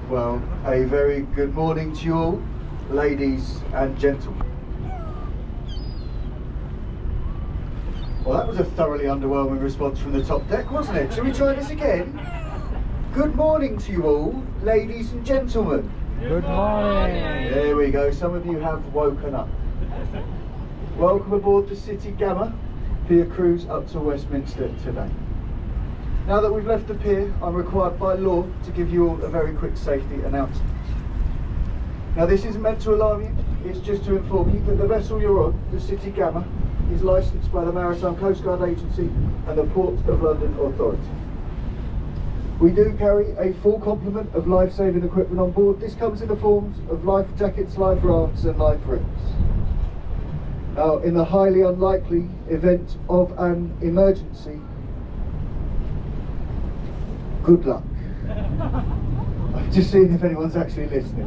Well, a very good morning to you all, ladies and gentlemen. Well, that was a thoroughly underwhelming response from the top deck, wasn't it? Shall we try this again? Good morning to you all, ladies and gentlemen. Good morning. There we go, some of you have woken up. Welcome aboard the City Gamma for your cruise up to Westminster today. Now that we've left the pier, I'm required by law to give you all a very quick safety announcement. Now this isn't meant to alarm you, it's just to inform you that the vessel you're on, the City Gamma, is licensed by the Maritime Coast Guard Agency and the Port of London Authority. We do carry a full complement of life-saving equipment on board. This comes in the forms of life jackets, life rafts and life rings. Now, in the highly unlikely event of an emergency, good luck. I'm just seeing if anyone's actually listening.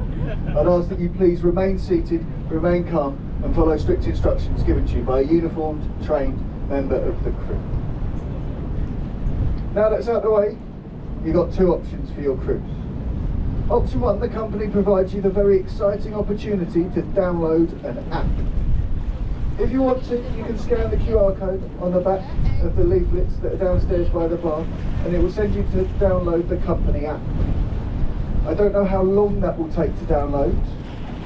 I'd ask that you please remain seated, remain calm and follow strict instructions given to you by a uniformed, trained member of the crew. Now that's out of the way, you've got two options for your cruise. Option one, the company provides you the very exciting opportunity to download an app. If you want to, you can scan the QR code on the back of the leaflets that are downstairs by the bar and it will send you to download the company app. I don't know how long that will take to download.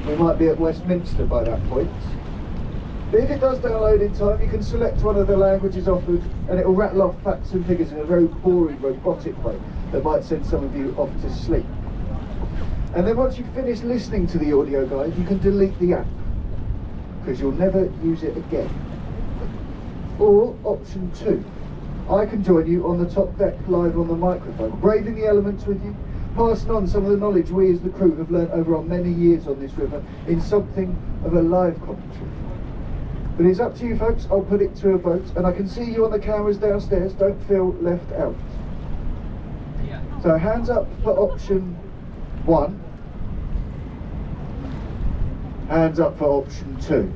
We might be at Westminster by that point. But if it does download in time, you can select one of the languages offered and it will rattle off facts and figures in a very boring, robotic way that might send some of you off to sleep. And then once you've finished listening to the audio guide, you can delete the app, because you'll never use it again. Or option two, I can join you on the top deck live on the microphone, braving the elements with you, passing on some of the knowledge we as the crew have learnt over our many years on this river in something of a live commentary. But it's up to you folks, I'll put it to a vote, and I can see you on the cameras downstairs, don't feel left out. So hands up for option one. Hands up for option two.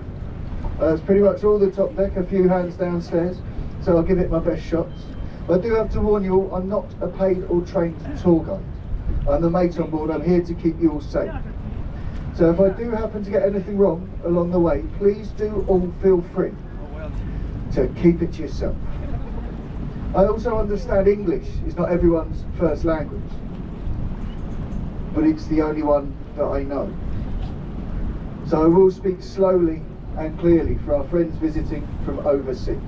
That's pretty much all the top deck, a few hands downstairs, so I'll give it my best shots. But I do have to warn you all, I'm not a paid or trained tour guide. I'm the mate on board, I'm here to keep you all safe. So if I do happen to get anything wrong along the way, please do all feel free to keep it to yourself. I also understand English is not everyone's first language, but it's the only one that I know. So I will speak slowly and clearly for our friends visiting from overseas.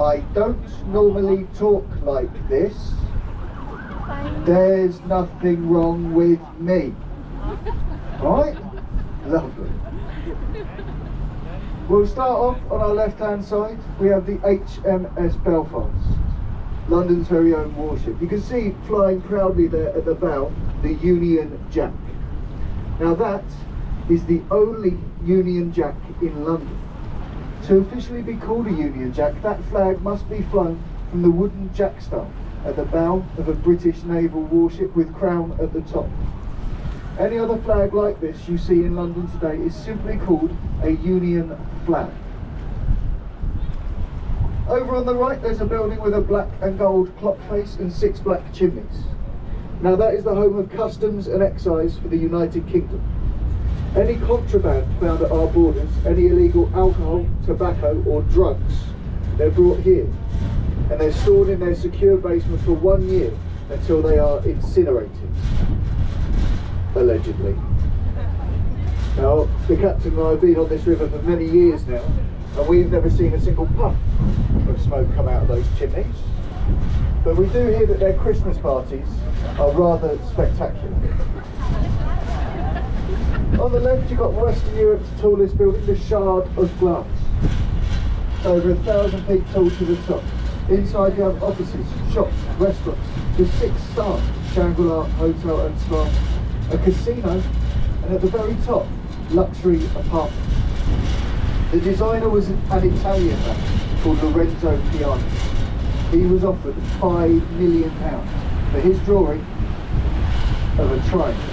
I don't normally talk like this. There's nothing wrong with me. Right? Lovely. We'll start off on our left-hand side. We have the HMS Belfast, London's very own warship. You can see flying proudly there at the bow, the Union Jack. Now that is the only Union Jack in London. To officially be called a Union Jack, that flag must be flown from the wooden jackstaff at the bow of a British naval warship with crown at the top. Any other flag like this you see in London today is simply called a Union flag. Over on the right there's a building with a black and gold clock face and 6 black chimneys. Now that is the home of customs and excise for the United Kingdom. Any contraband found at our borders, any illegal alcohol, tobacco or drugs, they're brought here and they're stored in their secure basement for 1 year until they are incinerated, allegedly. Now the captain and I have been on this river for many years now and we've never seen a single puff of smoke come out of those chimneys, but we do hear that their Christmas parties are rather spectacular. On the left you've got Western Europe's tallest building, the Shard of Glass. Over 1,000 feet tall to the top. Inside you have offices, shops, restaurants, the 6-star Shangri-La Hotel and Spa, a casino, and at the very top, luxury apartments. The designer was an Italian man called Lorenzo Piano. He was offered £5 million for his drawing of a triangle,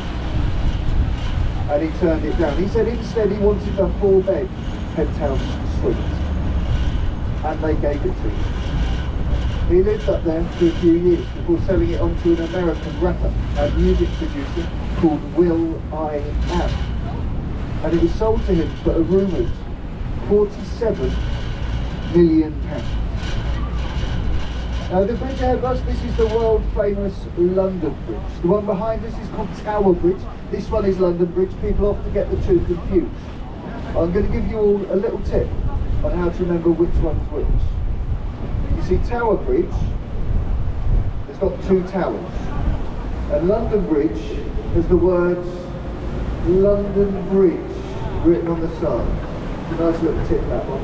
and he turned it down. He said instead he wanted a 4-bed penthouse suite, and they gave it to him. He lived up there for a few years before selling it on to an American rapper and music producer called Will I Am. And it was sold to him for a rumoured £47 million. The bridge ahead of us, this is the world famous London Bridge. The one behind us is called Tower Bridge. This one is London Bridge. People often get the two confused. I'm going to give you all a little tip on how to remember which one's which. You see, Tower Bridge has got two towers, and London Bridge has the words London Bridge written on the side. It's a nice little tip, that one.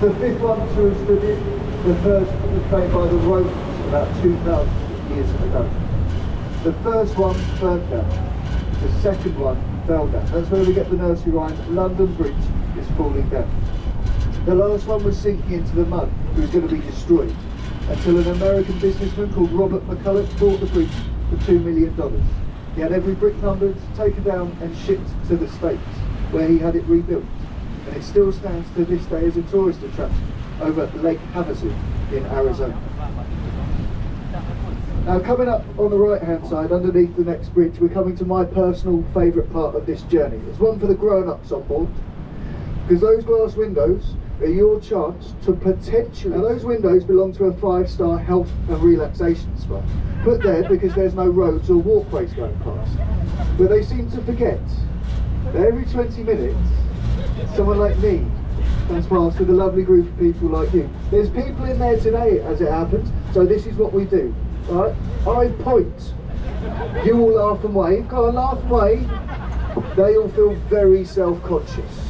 The fifth one to have stood in. The first was made by the Romans about 2,000 years ago. The first one burnt down. The second one fell down. That's where we get the nursery rhyme, London Bridge is falling down. The last one was sinking into the mud. It was going to be destroyed until an American businessman called Robert McCulloch bought the bridge for $2 million. He had every brick numbered, taken down and shipped to the States, where he had it rebuilt. And it still stands to this day as a tourist attraction over at Lake Havasu in Arizona. Now, coming up on the right hand side underneath the next bridge, we're coming to my personal favourite part of this journey. It's one for the grown-ups on board, because those glass windows are your chance to potentially... Now, those windows belong to a 5-star health and relaxation spot, put there because there's no roads or walkways going past. But they seem to forget that every 20 minutes someone like me comes past with a lovely group of people like you. There's people in there today, as it happens, so this is what we do, right? I point, you all laugh and wave, go on, laugh and wave. They all feel very self-conscious.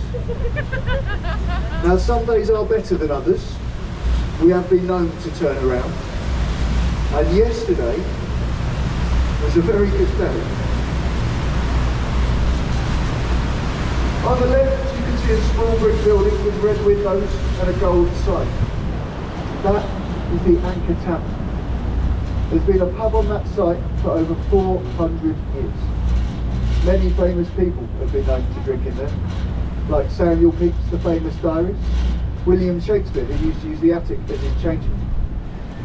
Now, some days are better than others. We have been known to turn around, and yesterday was a very good day. On the left, you can see a small brick building with red windows and a gold sign. That is the Anchor Tavern. There's been a pub on that site for over 400 years. Many famous people have been known to drink in there, like Samuel Pepys, the famous diarist, William Shakespeare, who used to use the attic as his changing room,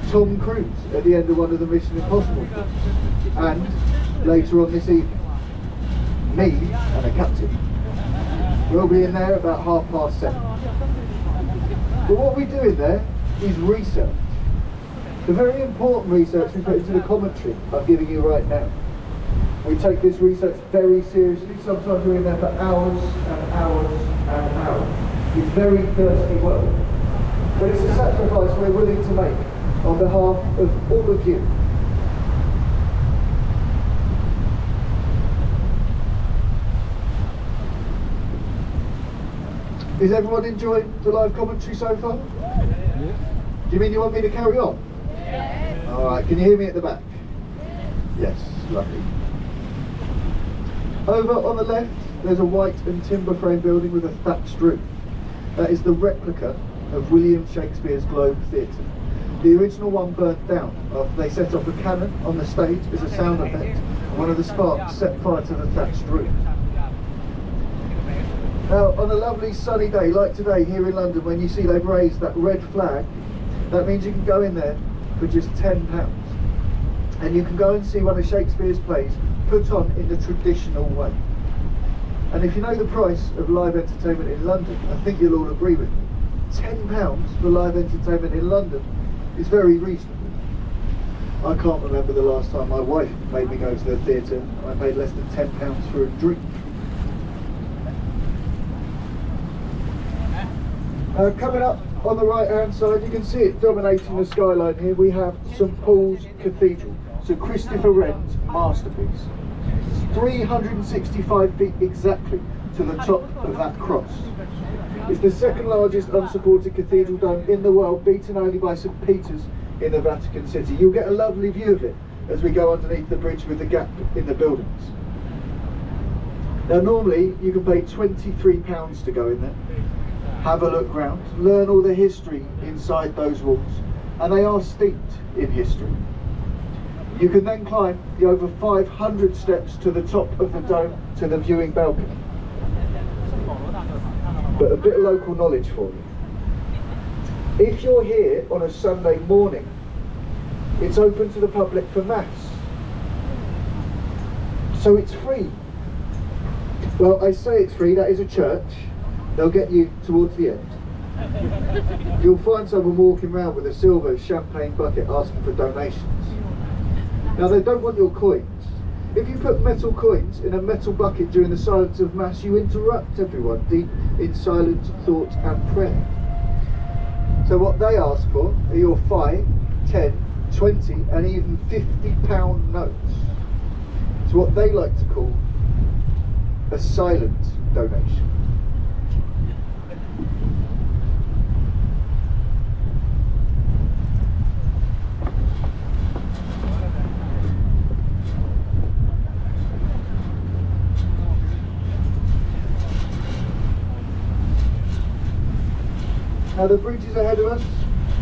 Tom Cruise at the end of one of the Mission Impossible films, and later on this evening, me and a captain. We'll be in there about 7:30. But what we do in there is research. The very important research we put into the commentary I'm giving you right now. We take this research very seriously. Sometimes we're in there for hours and hours and hours. It's very thirsty work. But it's a sacrifice we're willing to make on behalf of all of you. Is everyone enjoying the live commentary so far? Yeah. Do you mean you want me to carry on? Yeah. Alright, can you hear me at the back? Yes, lovely. Over on the left, there's a white and timber frame building with a thatched roof. That is the replica of William Shakespeare's Globe Theatre. The original one burnt down after they set off a cannon on the stage as a sound effect, and one of the sparks set fire to the thatched roof. Now, on a lovely sunny day like today here in London, when you see they've raised that red flag, that means you can go in there for just £10. And you can go and see one of Shakespeare's plays put on in the traditional way. And if you know the price of live entertainment in London, I think you'll all agree with me. £10 for live entertainment in London is very reasonable. I can't remember the last time my wife made me go to the theatre and I paid less than £10 for a drink. Coming up on the right hand side, you can see it dominating the skyline here. We have St Paul's Cathedral, Sir Christopher Wren's masterpiece. It's 365 feet exactly to the top of that cross. It's the second largest unsupported cathedral dome in the world, beaten only by St Peter's in the Vatican City. You'll get a lovely view of it as we go underneath the bridge with the gap in the buildings. Now, normally you can pay £23 to go in there. Have a look round, learn all the history inside those walls, and they are steeped in history. You can then climb the over 500 steps to the top of the dome to the viewing balcony. But a bit of local knowledge for you. If you're here on a Sunday morning, it's open to the public for mass. So it's free. Well, I say it's free, that is a church. They'll get you towards the end. You'll find someone walking around with a silver champagne bucket asking for donations. Now, they don't want your coins. If you put metal coins in a metal bucket during the silence of Mass, you interrupt everyone deep in silent thought and prayer. So what they ask for are your 5, 10, 20 and even £50 notes. It's what they like to call a silent donation. Now the bridges ahead of us,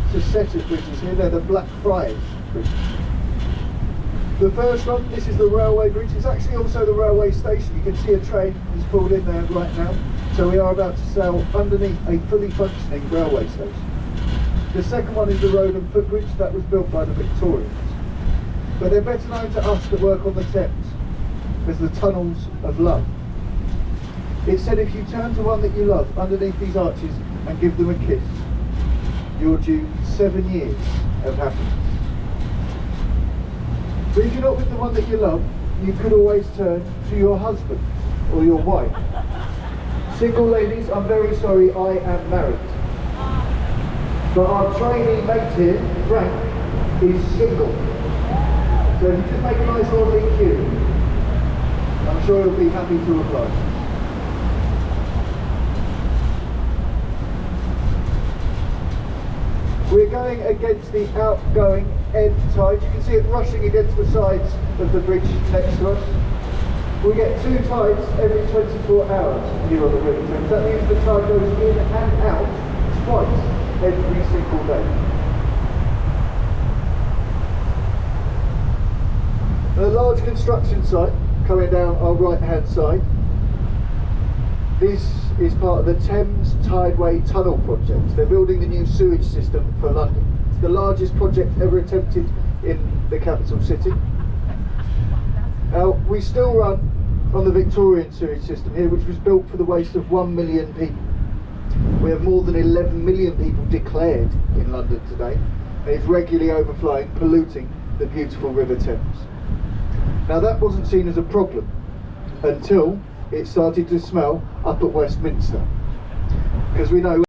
it's a set of bridges here, they're the Blackfriars bridges. The first one, this is the railway bridge, it's actually also the railway station. You can see a train is pulled in there right now. So we are about to sail underneath a fully functioning railway station. The second one is the road and footbridge that was built by the Victorians. But they're better known to us that work on the Thames as the tunnels of love. It's said if you turn to one that you love underneath these arches and give them a kiss, you're due 7 years of happiness. But if you're not with the one that you love, you could always turn to your husband or your wife. Single ladies, I'm very sorry, I am married. But our trainee mate here, Frank, is single. So if you just make a nice orderly queue, I'm sure he'll be happy to oblige. We're going against the outgoing ebb tide. You can see it rushing against the sides of the bridge next to us. We get 2 tides every 24 hours here on the River Thames. That means the tide goes in and out twice every single day. A large construction site coming down our right hand side. This is part of the Thames Tideway Tunnel project. They're building the new sewage system for London. It's the largest project ever attempted in the capital city. We still run on the Victorian sewage system here, which was built for the waste of 1 million people. We have more than 11 million people declared in London today, and it's regularly overflowing, polluting the beautiful River Thames. Now that wasn't seen as a problem until it started to smell up at Westminster, because we know